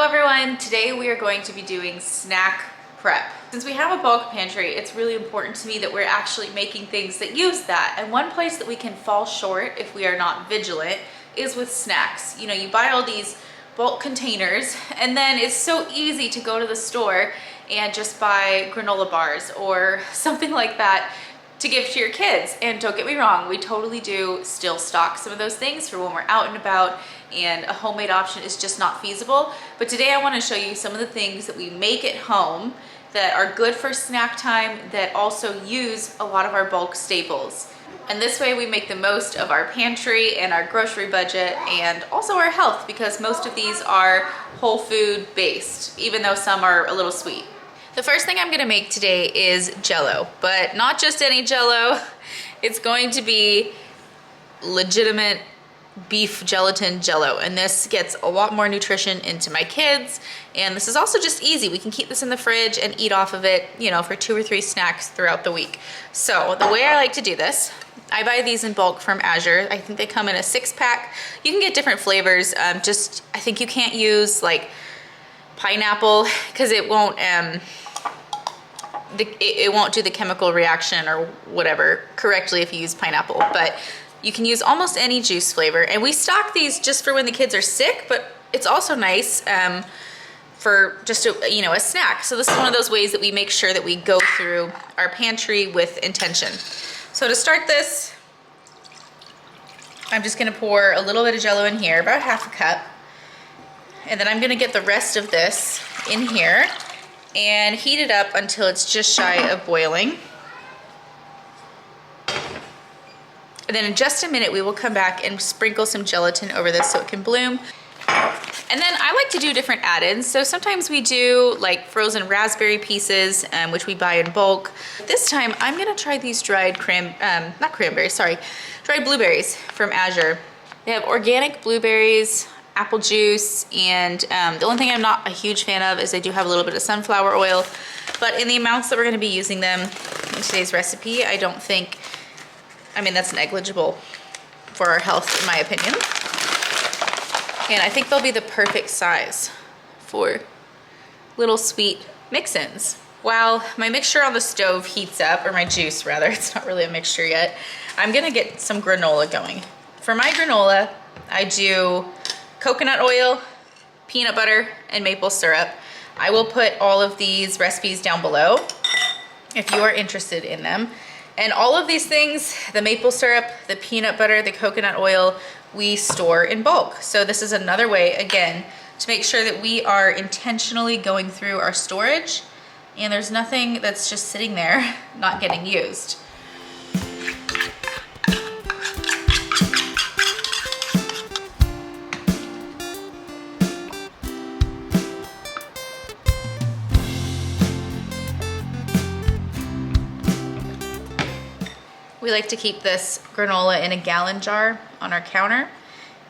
Hello everyone, today we are going to be doing snack prep. Since we have a bulk pantry, it's really important to me that we're actually making things that use that. And one place that we can fall short if we are not vigilant is with snacks. You know, you buy all these bulk containers and then it's so easy to go to the store and just buy granola bars or something like that to give to your kids. And don't get me wrong, we totally do still stock some of those things for when we're out and about and a homemade option is just not feasible. But today I want to show you some of the things that we make at home that are good for snack time that also use a lot of our bulk staples. And this way we make the most of our pantry and our grocery budget and also our health, because most of these are whole food based, even though some are a little sweet. The first thing I'm gonna make today is Jell-O, but not just any Jell-O. It's going to be legitimate beef gelatin Jell-O, and this gets a lot more nutrition into my kids, and this is also just easy. We can keep this in the fridge and eat off of it, you know, for 2 or 3 snacks throughout the week. So the way I like to do this, I buy these in bulk from Azure. I think they come in a 6-pack. You can get different flavors. I think you can't use like pineapple because it won't it won't do the chemical reaction or whatever correctly if you use pineapple, but you can use almost any juice flavor. And we stock these just for when the kids are sick, but it's also nice for just a snack. So this is one of those ways that we make sure that we go through our pantry with intention. So to start this, I'm just gonna pour a little bit of Jell-O in here, about ½ a cup. And then I'm gonna get the rest of this in here and heat it up until it's just shy of boiling. And then in just a minute, we will come back and sprinkle some gelatin over this so it can bloom. And then I like to do different add-ins. So sometimes we do like frozen raspberry pieces, which we buy in bulk. This time I'm gonna try these dried dried blueberries from Azure. They have organic blueberries, apple juice, and the only thing I'm not a huge fan of is they do have a little bit of sunflower oil, but in the amounts that we're gonna be using them in today's recipe, I don't think, that's negligible for our health in my opinion. And I think they'll be the perfect size for little sweet mix-ins. While my mixture on the stove heats up, or my juice rather, it's not really a mixture yet, I'm gonna get some granola going. For my granola, I do coconut oil, peanut butter, and maple syrup. I will put all of these recipes down below if you are interested in them. And all of these things, the maple syrup, the peanut butter, the coconut oil, we store in bulk. So this is another way, again, to make sure that we are intentionally going through our storage and there's nothing that's just sitting there not getting used. We like to keep this granola in a gallon jar on our counter,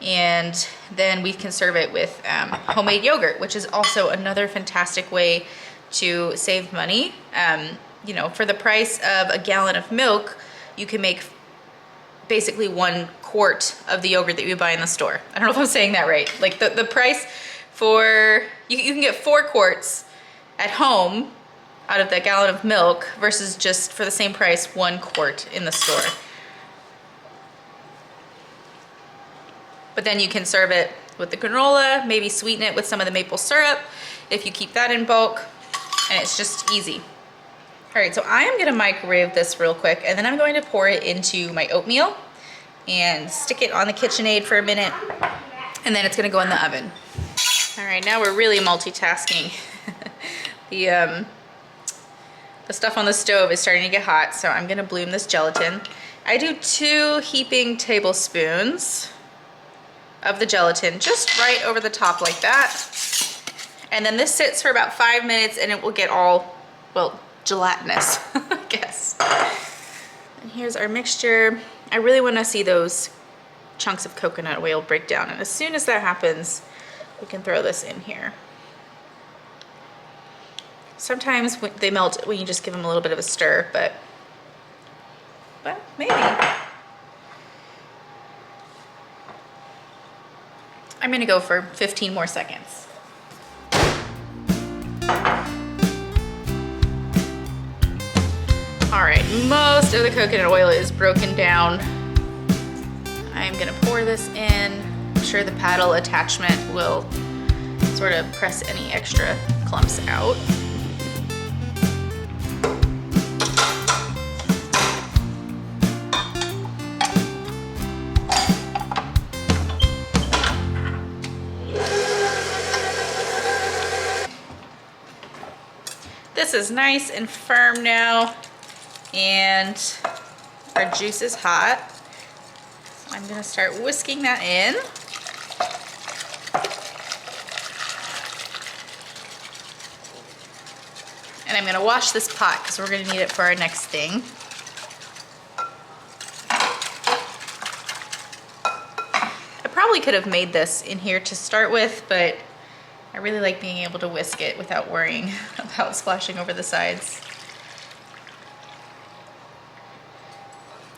and then we can serve it with homemade yogurt, which is also another fantastic way to save money. For the price of a gallon of milk, you can make basically 1 quart of the yogurt that you buy in the store. I don't know if I'm saying that right. Like the price for, you can get 4 quarts at home out of that gallon of milk versus just for the same price 1 quart in the store. But then you can serve it with the granola, maybe sweeten it with some of the maple syrup if you keep that in bulk, and it's just easy. All right, so I am gonna microwave this real quick, and then I'm going to pour it into my oatmeal and stick it on the KitchenAid for a minute, and then it's gonna go in the oven. All right, now we're really multitasking. The stuff on the stove is starting to get hot, so I'm gonna bloom this gelatin. I do 2 heaping tablespoons of the gelatin, just right over the top like that. And then this sits for about 5 minutes and it will get all, well, gelatinous, I guess. And here's our mixture. I really wanna see those chunks of coconut oil break down, and as soon as that happens, we can throw this in here. Sometimes they melt when you just give them a little bit of a stir, but maybe. I'm gonna go for 15 more seconds. most of the coconut oil is broken down, I'm gonna pour this in. I'm sure the paddle attachment will sort of press any extra clumps out. This is nice and firm now, and our juice is hot. So I'm gonna start whisking that in. And I'm gonna wash this pot because we're gonna need it for our next thing. I probably could have made this in here to start with, but I really like being able to whisk it without worrying about splashing over the sides.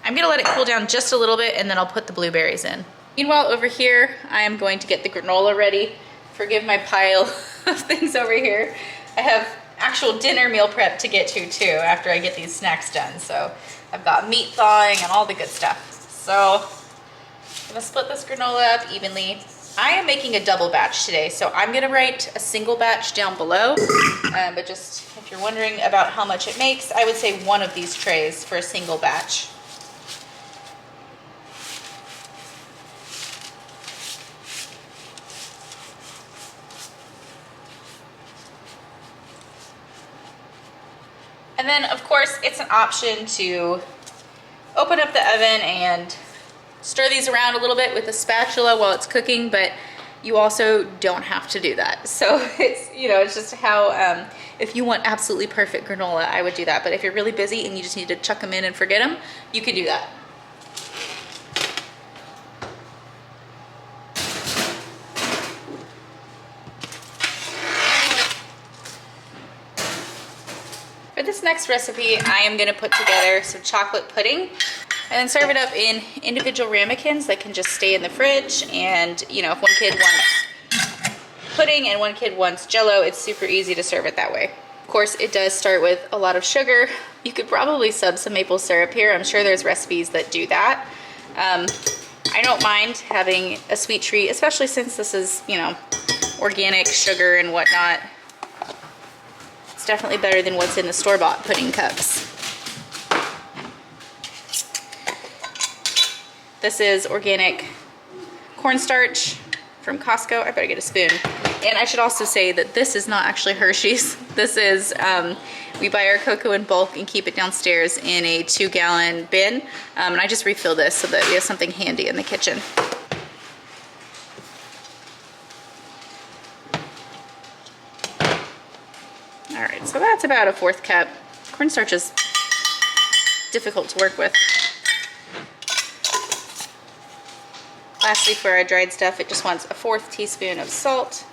I'm gonna let it cool down just a little bit and then I'll put the blueberries in. Meanwhile, over here, I am going to get the granola ready. Forgive my pile of things over here. I have actual dinner meal prep to get to too after I get these snacks done. So I've got meat thawing and all the good stuff. So I'm gonna split this granola up evenly. I am making a double batch today, so I'm gonna write a single batch down below. But just if you're wondering about how much it makes, I would say one of these trays for a single batch. And then, of course, it's an option to open up the oven and stir these around a little bit with a spatula while it's cooking, but you also don't have to do that. So it's, you know, it's just how, if you want absolutely perfect granola, I would do that. But if you're really busy and you just need to chuck them in and forget them, you could do that. For this next recipe, I am gonna put together some chocolate pudding and then serve it up in individual ramekins that can just stay in the fridge. And you know, if one kid wants pudding and one kid wants Jell-O, it's super easy to serve it that way. Of course, it does start with a lot of sugar. You could probably sub some maple syrup here. I'm sure there's recipes that do that. I don't mind having a sweet treat, especially since this is, you know, organic sugar and whatnot. It's definitely better than what's in the store-bought pudding cups. This is organic cornstarch from Costco. I better get a spoon. And I should also say that this is not actually Hershey's. This is, we buy our cocoa in bulk and keep it downstairs in a 2-gallon bin. And I just refill this so that we have something handy in the kitchen. All right, so that's about a 1/4 cup. Cornstarch is difficult to work with. Lastly, for our dried stuff, it just wants a 1/4 teaspoon of salt.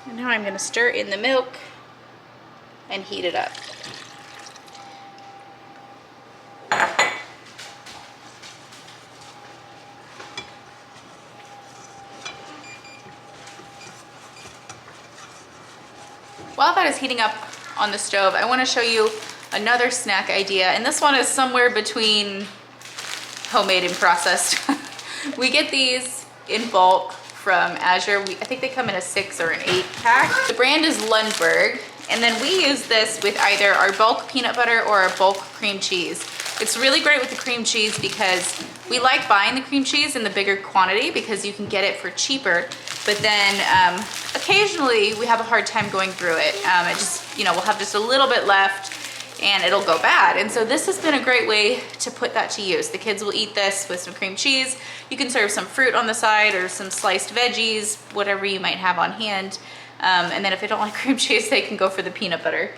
And now I'm going to stir in the milk and heat it up. While that is heating up on the stove, I want to show you another snack idea, and this one is somewhere between homemade and processed. We get these in bulk from Azure. I think they come in a 6 or an 8 pack. The brand is Lundberg, and then we use this with either our bulk peanut butter or our bulk cream cheese. It's really great with the cream cheese because we like buying the cream cheese in the bigger quantity because you can get it for cheaper. But then occasionally we have a hard time going through it. It just, you know, we'll have just a little bit left and it'll go bad. And so this has been a great way to put that to use. The kids will eat this with some cream cheese. You can serve some fruit on the side or some sliced veggies, whatever you might have on hand. And then if they don't like cream cheese, they can go for the peanut butter.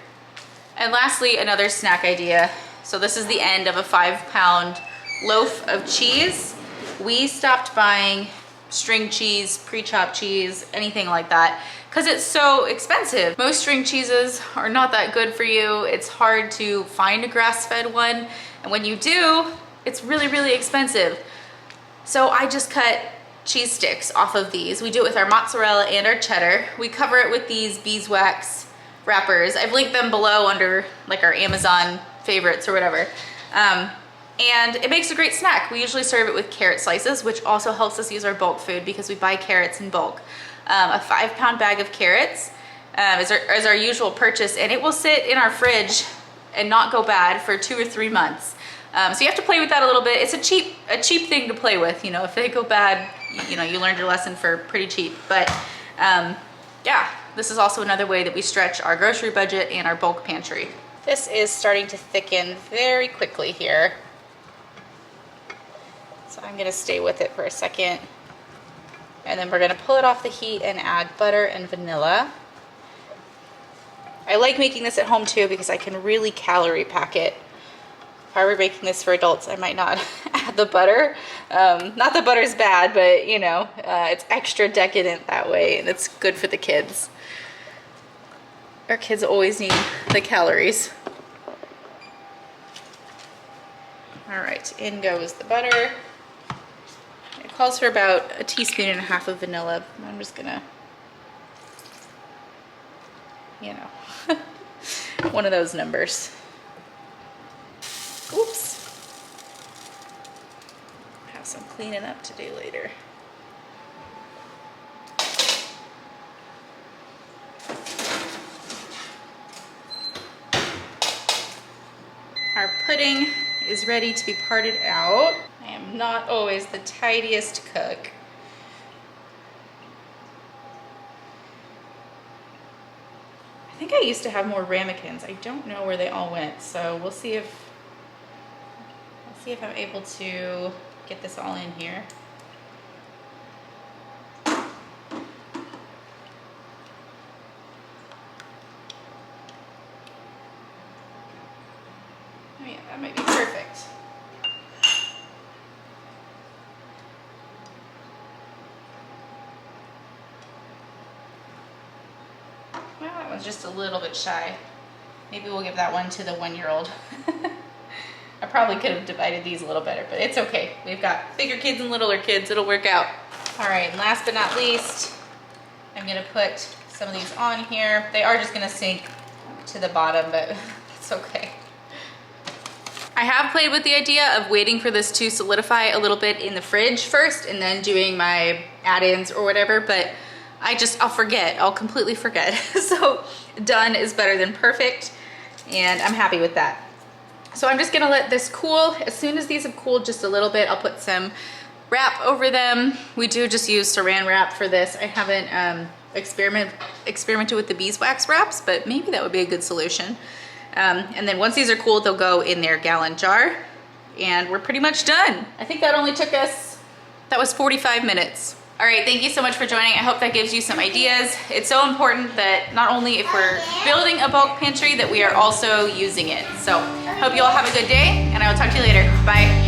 And lastly, another snack idea. So this is the end of a 5-pound loaf of cheese. We stopped buying string cheese, pre-chopped cheese, anything like that, because it's so expensive. Most string cheeses are not that good for you. It's hard to find a grass-fed one, and when you do, it's really, really expensive. So I just cut cheese sticks off of these. We do it with our mozzarella and our cheddar. We cover it with these beeswax wrappers. I've linked them below under like our Amazon favorites or whatever. And it makes a great snack. We usually serve it with carrot slices, which also helps us use our bulk food because we buy carrots in bulk. A 5-pound bag of carrots is our usual purchase, and it will sit in our fridge and not go bad for 2 or 3 months. So you have to play with that a little bit. It's a cheap thing to play with. You know, if they go bad, you know, you learned your lesson for pretty cheap. But yeah, this is also another way that we stretch our grocery budget and our bulk pantry. This is starting to thicken very quickly here. So I'm gonna stay with it for a second. And then we're gonna pull it off the heat and add butter and vanilla. I like making this at home too because I can really calorie pack it. If I were making this for adults, I might not add the butter. Not that butter's bad, but you know, it's extra decadent that way, and it's good for the kids. Our kids always need the calories. All right, in goes the butter. It calls for about 1.5 teaspoons of vanilla. I'm just gonna, you know, one of those numbers. Oops. Have some cleaning up to do later. Our pudding is ready to be parted out. I am not always the tidiest cook. I think I used to have more ramekins. I don't know where they all went, so we'll see if I'm able to get this all in here. Oh yeah, that might be perfect. Well, that one's just a little bit shy. Maybe we'll give that one to the 1-year-old. I probably could have divided these a little better, but it's okay. We've got bigger kids and littler kids. It'll work out. All right, and last but not least, I'm gonna put some of these on here. They are just gonna sink to the bottom, but it's okay. I have played with the idea of waiting for this to solidify a little bit in the fridge first and then doing my add-ins or whatever, but I'll forget. I'll completely forget. So done is better than perfect, and I'm happy with that. So I'm just gonna let this cool. As soon as these have cooled just a little bit, I'll put some wrap over them. We do just use saran wrap for this. I haven't experimented with the beeswax wraps, but maybe that would be a good solution. And then once these are cooled, they'll go in their gallon jar, and we're pretty much done. I think that only took us, that was 45 minutes. All right, thank you so much for joining. I hope that gives you some ideas. It's so important that not only if we're building a bulk pantry, that we are also using it. So hope you all have a good day, and I will talk to you later. Bye.